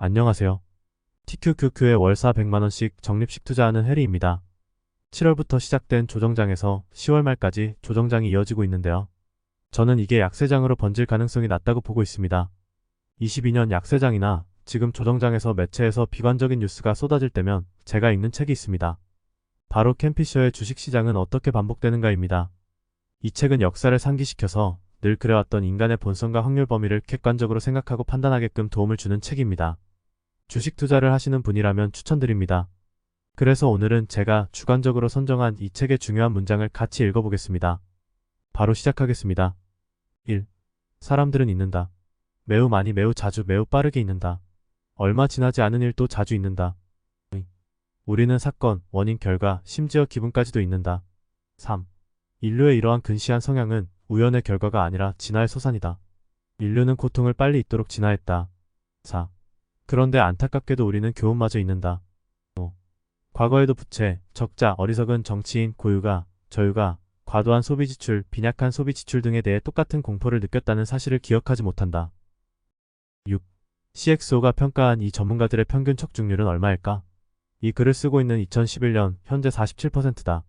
안녕하세요. TQQQ의 월사 100만원씩 적립식 투자하는 해리입니다. 7월부터 시작된 조정장에서 10월 말까지 조정장이 이어지고 있는데요. 저는 이게 약세장으로 번질 가능성이 낮다고 보고 있습니다. 22년 약세장이나 지금 조정장에서 매체에서 비관적인 뉴스가 쏟아질 때면 제가 읽는 책이 있습니다. 바로 켄 피셔의 주식시장은 어떻게 반복되는가입니다. 이 책은 역사를 상기시켜서 늘 그래왔던 인간의 본성과 확률 범위를 객관적으로 생각하고 판단하게끔 도움을 주는 책입니다. 주식 투자를 하시는 분이라면 추천드립니다. 그래서 오늘은 제가 주관적으로 선정한 이 책의 중요한 문장을 같이 읽어보겠습니다. 바로 시작하겠습니다. 1. 사람들은 잊는다. 매우 많이, 매우 자주, 매우 빠르게 잊는다. 얼마 지나지 않은 일도 자주 잊는다. 2. 우리는 사건, 원인, 결과, 심지어 기분까지도 잊는다. 3. 인류의 이러한 근시한 성향은 우연의 결과가 아니라 진화의 소산이다. 인류는 고통을 빨리 잊도록 진화했다. 4. 그런데 안타깝게도 우리는 교훈마저 잊는다. 5. 과거에도 부채, 적자, 어리석은 정치인, 고유가, 저유가, 과도한 소비 지출, 빈약한 소비 지출 등에 대해 똑같은 공포를 느꼈다는 사실을 기억하지 못한다. 6. CXO가 평가한 이 전문가들의 평균 척중률은 얼마일까? 이 글을 쓰고 있는 2011년 현재 47%다.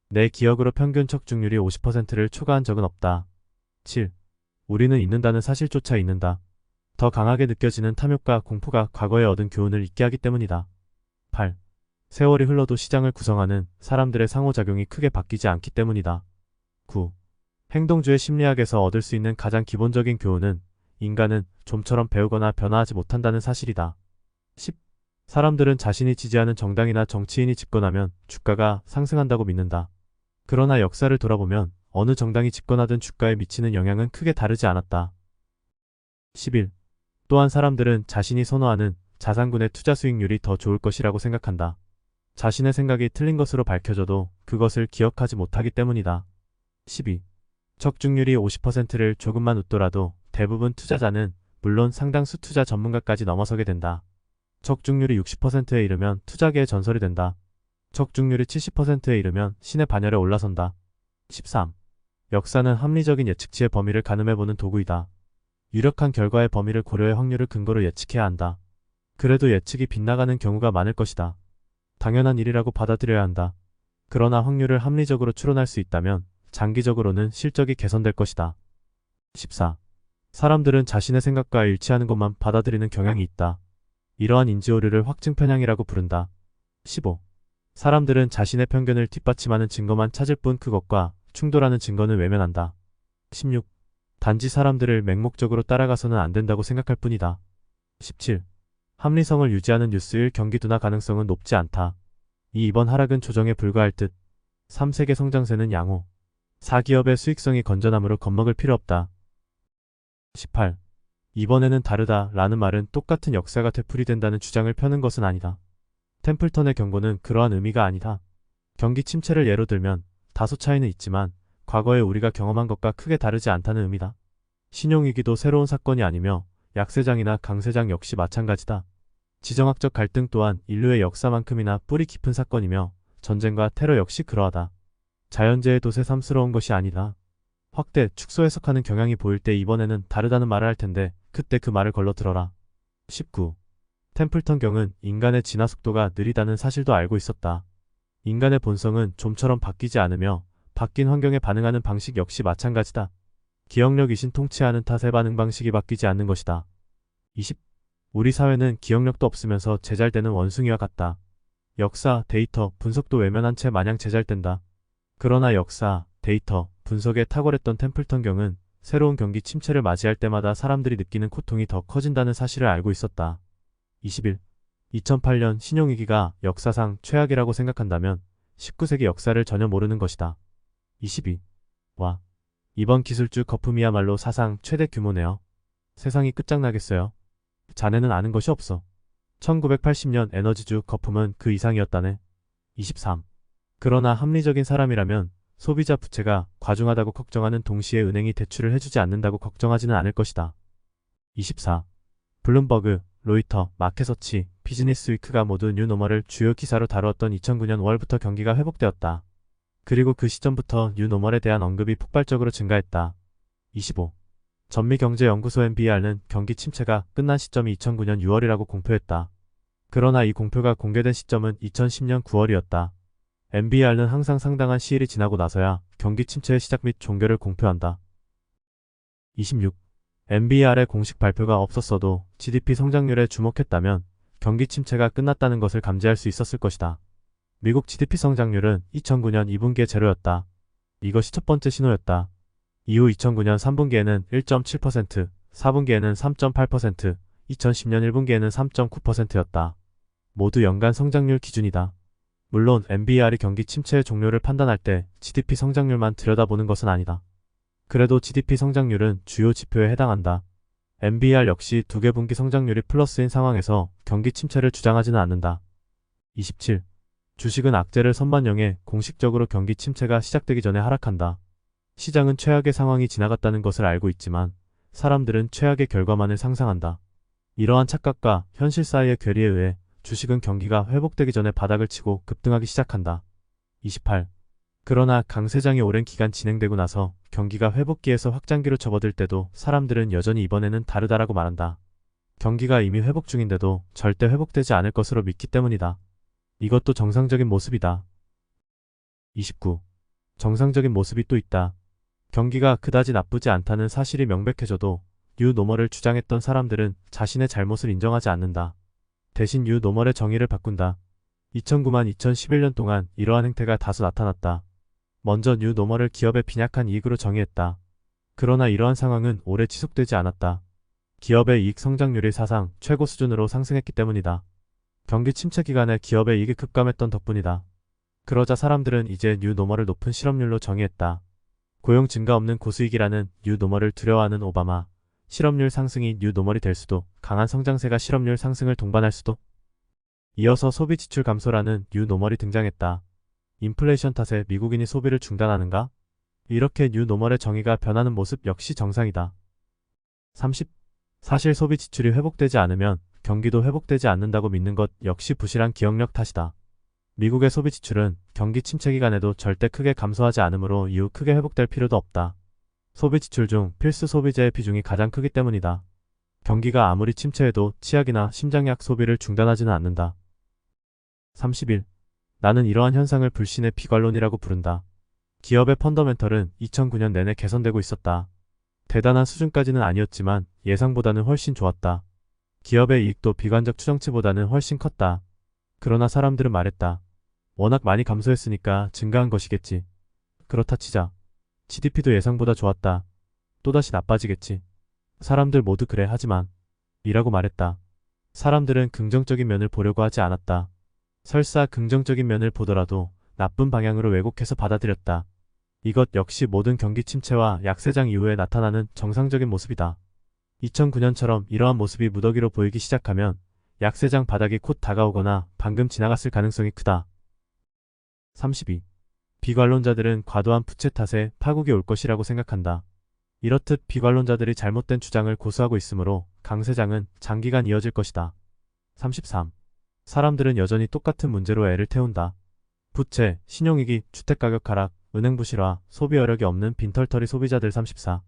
내 기억으로 평균 척중률이 50%를 초과한 적은 없다. 7. 우리는 잊는다는 사실조차 잊는다. 더 강하게 느껴지는 탐욕과 공포가 과거에 얻은 교훈을 잊게 하기 때문이다. 8. 세월이 흘러도 시장을 구성하는 사람들의 상호작용이 크게 바뀌지 않기 때문이다. 9. 행동주의 심리학에서 얻을 수 있는 가장 기본적인 교훈은 인간은 좀처럼 배우거나 변화하지 못한다는 사실이다. 10. 사람들은 자신이 지지하는 정당이나 정치인이 집권하면 주가가 상승한다고 믿는다. 그러나 역사를 돌아보면 어느 정당이 집권하든 주가에 미치는 영향은 크게 다르지 않았다. 11. 또한 사람들은 자신이 선호하는 자산군의 투자 수익률이 더 좋을 것이라고 생각한다. 자신의 생각이 틀린 것으로 밝혀져도 그것을 기억하지 못하기 때문이다. 12. 적중률이 50%를 조금만 웃더라도 대부분 투자자는 물론 상당수 투자 전문가까지 넘어서게 된다. 적중률이 60%에 이르면 투자계의 전설이 된다. 적중률이 70%에 이르면 신의 반열에 올라선다. 13. 역사는 합리적인 예측치의 범위를 가늠해보는 도구이다. 유력한 결과의 범위를 고려해 확률을 근거로 예측해야 한다. 그래도 예측이 빗나가는 경우가 많을 것이다. 당연한 일이라고 받아들여야 한다. 그러나 확률을 합리적으로 추론할 수 있다면 장기적으로는 실적이 개선될 것이다. 14. 사람들은 자신의 생각과 일치하는 것만 받아들이는 경향이 있다. 이러한 인지오류를 확증 편향이라고 부른다. 15. 사람들은 자신의 편견을 뒷받침하는 증거만 찾을 뿐 그것과 충돌하는 증거는 외면한다. 16. 단지 사람들을 맹목적으로 따라가서는 안 된다고 생각할 뿐이다. 17. 합리성을 유지하는 뉴스일 경기 둔화 가능성은 높지 않다. 이번 하락은 조정에 불과할 듯. 3세계 성장세는 양호. 4기업의 수익성이 건전함으로 겁먹을 필요 없다. 18. 이번에는 다르다 라는 말은 똑같은 역사가 되풀이된다는 주장을 펴는 것은 아니다. 템플턴의 경고는 그러한 의미가 아니다. 경기 침체를 예로 들면 다소 차이는 있지만 과거에 우리가 경험한 것과 크게 다르지 않다는 의미다. 신용위기도 새로운 사건이 아니며 약세장이나 강세장 역시 마찬가지다. 지정학적 갈등 또한 인류의 역사만큼이나 뿌리 깊은 사건이며 전쟁과 테러 역시 그러하다. 자연재해 도 새삼스러운 것이 아니다. 확대, 축소 해석하는 경향이 보일 때 이번에는 다르다는 말을 할 텐데 그때 그 말을 걸러 들어라. 19. 템플턴 경은 인간의 진화 속도가 느리다는 사실도 알고 있었다. 인간의 본성은 좀처럼 바뀌지 않으며 바뀐 환경에 반응하는 방식 역시 마찬가지다. 기억력 이신 통치하는 탓에 반응 방식이 바뀌지 않는 것이다. 20. 우리 사회는 기억력도 없으면서 제잘되는 원숭이와 같다. 역사, 데이터, 분석도 외면한 채 마냥 제잘된다. 그러나 역사, 데이터, 분석에 탁월했던 템플턴 경은 새로운 경기 침체를 맞이할 때마다 사람들이 느끼는 고통이 더 커진다는 사실을 알고 있었다. 21. 2008년 신용위기가 역사상 최악이라고 생각한다면 19세기 역사를 전혀 모르는 것이다. 22. 와. 이번 기술주 거품이야말로 사상 최대 규모네요. 세상이 끝장나겠어요. 자네는 아는 것이 없어. 1980년 에너지주 거품은 그 이상이었다네. 23. 그러나 합리적인 사람이라면 소비자 부채가 과중하다고 걱정하는 동시에 은행이 대출을 해주지 않는다고 걱정하지는 않을 것이다. 24. 블룸버그, 로이터, 마켓서치, 비즈니스위크가 모두 뉴노멀을 주요 기사로 다루었던 2009년 5월부터 경기가 회복되었다. 그리고 그 시점부터 뉴노멀에 대한 언급이 폭발적으로 증가했다. 25. 전미경제연구소 MBR는 경기 침체가 끝난 시점이 2009년 6월이라고 공표했다. 그러나 이 공표가 공개된 시점은 2010년 9월이었다. MBR는 항상 상당한 시일이 지나고 나서야 경기 침체의 시작 및 종결을 공표한다. 26. MBR의 공식 발표가 없었어도 GDP 성장률에 주목했다면 경기 침체가 끝났다는 것을 감지할 수 있었을 것이다. 미국 GDP 성장률은 2009년 2분기에 제로였다. 이것이 첫 번째 신호였다. 이후 2009년 3분기에는 1.7%, 4분기에는 3.8%, 2010년 1분기에는 3.9%였다. 모두 연간 성장률 기준이다. 물론 MBR이 경기 침체의 종료를 판단할 때 GDP 성장률만 들여다보는 것은 아니다. 그래도 GDP 성장률은 주요 지표에 해당한다. MBR 역시 두 개 분기 성장률이 플러스인 상황에서 경기 침체를 주장하지는 않는다. 27. 주식은 악재를 선반영해 공식적으로 경기 침체가 시작되기 전에 하락한다. 시장은 최악의 상황이 지나갔다는 것을 알고 있지만 사람들은 최악의 결과만을 상상한다. 이러한 착각과 현실 사이의 괴리에 의해 주식은 경기가 회복되기 전에 바닥을 치고 급등하기 시작한다. 28. 그러나 강세장이 오랜 기간 진행되고 나서 경기가 회복기에서 확장기로 접어들 때도 사람들은 여전히 이번에는 다르다라고 말한다. 경기가 이미 회복 중인데도 절대 회복되지 않을 것으로 믿기 때문이다. 이것도 정상적인 모습이다. 29. 정상적인 모습이 또 있다. 경기가 그다지 나쁘지 않다는 사실이 명백해져도 뉴노멀을 주장했던 사람들은 자신의 잘못을 인정하지 않는다. 대신 뉴노멀의 정의를 바꾼다. 2009만 2011년 동안 이러한 행태가 다수 나타났다. 먼저 뉴노멀을 기업의 빈약한 이익으로 정의했다. 그러나 이러한 상황은 오래 지속되지 않았다. 기업의 이익 성장률이 사상 최고 수준으로 상승했기 때문이다. 경기 침체 기간에 기업의 이익이 급감했던 덕분이다. 그러자 사람들은 이제 뉴노멀을 높은 실업률로 정의했다. 고용 증가 없는 고수익이라는 뉴노멀을 두려워하는 오바마, 실업률 상승이 뉴노멀이 될 수도, 강한 성장세가 실업률 상승을 동반할 수도. 이어서 소비 지출 감소라는 뉴노멀이 등장했다. 인플레이션 탓에 미국인이 소비를 중단하는가? 이렇게 뉴노멀의 정의가 변하는 모습 역시 정상이다. 30. 사실 소비 지출이 회복되지 않으면 경기도 회복되지 않는다고 믿는 것 역시 부실한 기억력 탓이다. 미국의 소비 지출은 경기 침체 기간에도 절대 크게 감소하지 않으므로 이후 크게 회복될 필요도 없다. 소비 지출 중 필수 소비재의 비중이 가장 크기 때문이다. 경기가 아무리 침체해도 치약이나 심장약 소비를 중단하지는 않는다. 31. 나는 이러한 현상을 불신의 비관론이라고 부른다. 기업의 펀더멘털은 2009년 내내 개선되고 있었다. 대단한 수준까지는 아니었지만 예상보다는 훨씬 좋았다. 기업의 이익도 비관적 추정치보다는 훨씬 컸다. 그러나 사람들은 말했다. 워낙 많이 감소했으니까 증가한 것이겠지. 그렇다 치자. GDP도 예상보다 좋았다. 또다시 나빠지겠지. 사람들 모두 그래 하지만 이라고 말했다. 사람들은 긍정적인 면을 보려고 하지 않았다. 설사 긍정적인 면을 보더라도 나쁜 방향으로 왜곡해서 받아들였다. 이것 역시 모든 경기 침체와 약세장 이후에 나타나는 정상적인 모습이다. 2009년처럼 이러한 모습이 무더기로 보이기 시작하면 약세장 바닥이 곧 다가오거나 방금 지나갔을 가능성이 크다. 32. 비관론자들은 과도한 부채 탓에 파국이 올 것이라고 생각한다. 이렇듯 비관론자들이 잘못된 주장을 고수하고 있으므로 강세장은 장기간 이어질 것이다. 33. 사람들은 여전히 똑같은 문제로 애를 태운다. 부채, 신용위기, 주택가격 하락, 은행 부실화, 소비 여력이 없는 빈털터리 소비자들. 34.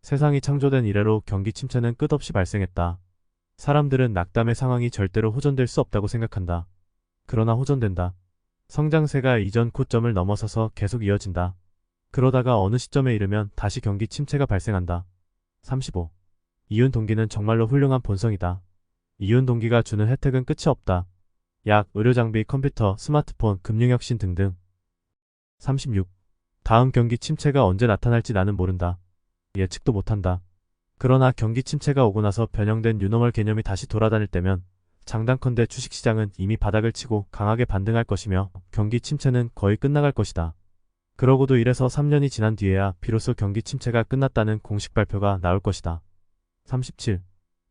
세상이 창조된 이래로 경기 침체는 끝없이 발생했다. 사람들은 낙담의 상황이 절대로 호전될 수 없다고 생각한다. 그러나 호전된다. 성장세가 이전 고점을 넘어서서 계속 이어진다. 그러다가 어느 시점에 이르면 다시 경기 침체가 발생한다. 35. 이윤 동기는 정말로 훌륭한 본성이다. 이윤 동기가 주는 혜택은 끝이 없다. 약, 의료장비, 컴퓨터, 스마트폰, 금융혁신 등등. 36. 다음 경기 침체가 언제 나타날지 나는 모른다. 예측도 못한다. 그러나 경기 침체가 오고 나서 변형된 뉴노멀 개념이 다시 돌아다닐 때면 장단컨대 주식시장은 이미 바닥을 치고 강하게 반등할 것이며 경기 침체는 거의 끝나갈 것이다. 그러고도 이래서 3년이 지난 뒤에야 비로소 경기 침체가 끝났다는 공식 발표가 나올 것이다. 37.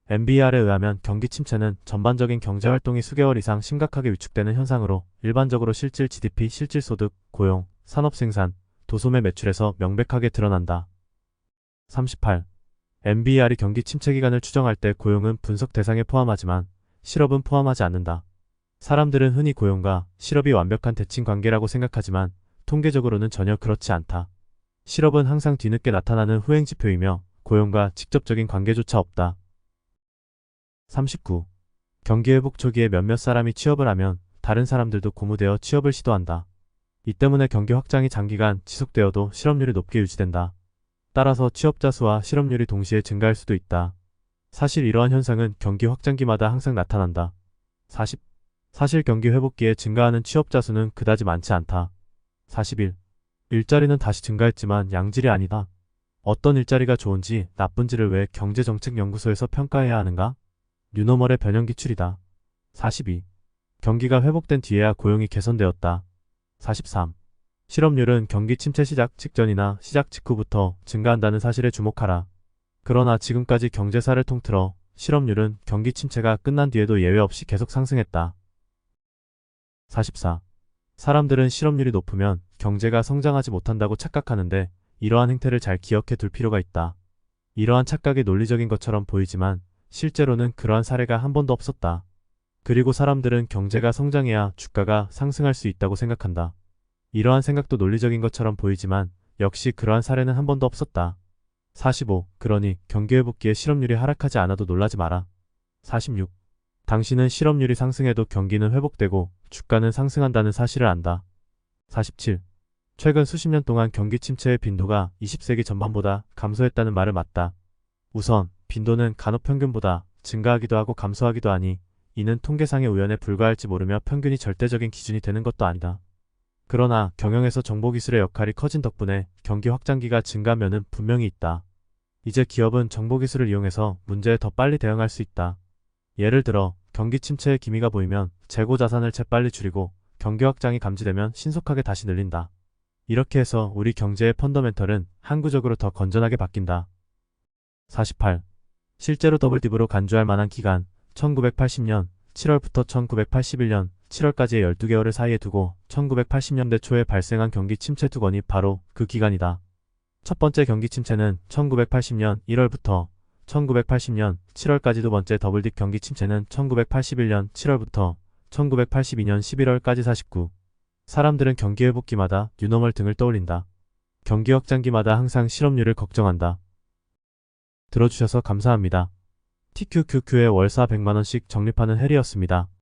MBR에 의하면 경기 침체는 전반적인 경제활동이 수개월 이상 심각하게 위축되는 현상으로 일반적으로 실질 GDP, 실질소득, 고용, 산업생산, 도소매 매출에서 명백하게 드러난다. 38. MBR이 경기 침체 기간을 추정할 때 고용은 분석 대상에 포함하지만 실업은 포함하지 않는다. 사람들은 흔히 고용과 실업이 완벽한 대칭 관계라고 생각하지만 통계적으로는 전혀 그렇지 않다. 실업은 항상 뒤늦게 나타나는 후행지표이며 고용과 직접적인 관계조차 없다. 39. 경기 회복 초기에 몇몇 사람이 취업을 하면 다른 사람들도 고무되어 취업을 시도한다. 이 때문에 경기 확장이 장기간 지속되어도 실업률이 높게 유지된다. 따라서 취업자 수와 실업률이 동시에 증가할 수도 있다. 사실 이러한 현상은 경기 확장기마다 항상 나타난다. 40. 사실 경기 회복기에 증가하는 취업자 수는 그다지 많지 않다. 41. 일자리는 다시 증가했지만 양질이 아니다. 어떤 일자리가 좋은지 나쁜지를 왜 경제정책연구소에서 평가해야 하는가? 뉴노멀의 변형 기출이다. 42. 경기가 회복된 뒤에야 고용이 개선되었다. 43. 실업률은 경기 침체 시작 직전이나 시작 직후부터 증가한다는 사실에 주목하라. 그러나 지금까지 경제사를 통틀어 실업률은 경기 침체가 끝난 뒤에도 예외 없이 계속 상승했다. 44. 사람들은 실업률이 높으면 경제가 성장하지 못한다고 착각하는데 이러한 행태를 잘 기억해 둘 필요가 있다. 이러한 착각이 논리적인 것처럼 보이지만 실제로는 그러한 사례가 한 번도 없었다. 그리고 사람들은 경제가 성장해야 주가가 상승할 수 있다고 생각한다. 이러한 생각도 논리적인 것처럼 보이지만 역시 그러한 사례는 한 번도 없었다. 45. 그러니 경기 회복기에 실업률이 하락하지 않아도 놀라지 마라. 46. 당신은 실업률이 상승해도 경기는 회복되고 주가는 상승한다는 사실을 안다. 47. 최근 수십 년 동안 경기 침체의 빈도가 20세기 전반보다 감소했다는 말을 맞다. 우선 빈도는 간혹 평균보다 증가하기도 하고 감소하기도 하니 이는 통계상의 우연에 불과할지 모르며 평균이 절대적인 기준이 되는 것도 아니다. 그러나 경영에서 정보기술의 역할이 커진 덕분에 경기 확장기가 증가한 면은 분명히 있다. 이제 기업은 정보기술을 이용해서 문제에 더 빨리 대응할 수 있다. 예를 들어 경기 침체의 기미가 보이면 재고 자산을 재빨리 줄이고 경기 확장이 감지되면 신속하게 다시 늘린다. 이렇게 해서 우리 경제의 펀더멘털은 항구적으로 더 건전하게 바뀐다. 48. 실제로 더블딥으로 간주할 만한 기간 1980년 7월부터 1981년 7월까지의 12개월을 사이에 두고 1980년대 초에 발생한 경기 침체 두 건이 바로 그 기간이다. 첫 번째 경기 침체는 1980년 1월부터 1980년 7월까지, 두 번째 더블딥 경기 침체는 1981년 7월부터 1982년 11월까지. 49. 사람들은 경기 회복기마다 뉴노멀 등을 떠올린다. 경기 확장기마다 항상 실업률을 걱정한다. 들어주셔서 감사합니다. TQQQ의 월사 100만원씩 적립하는 해리였습니다.